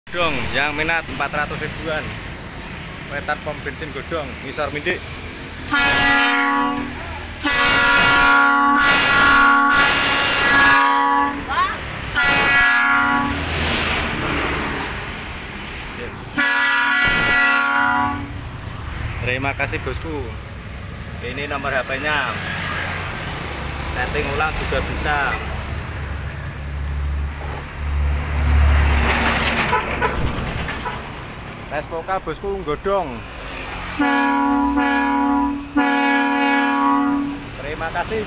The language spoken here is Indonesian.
Godong yang minat 400 ribuan. Wetan pom bensin godong ngisor mindik. Terima kasih bosku. Ini nomor HP-nya. Setting ulang juga bisa. Tes vokal bosku godong. Terima kasih.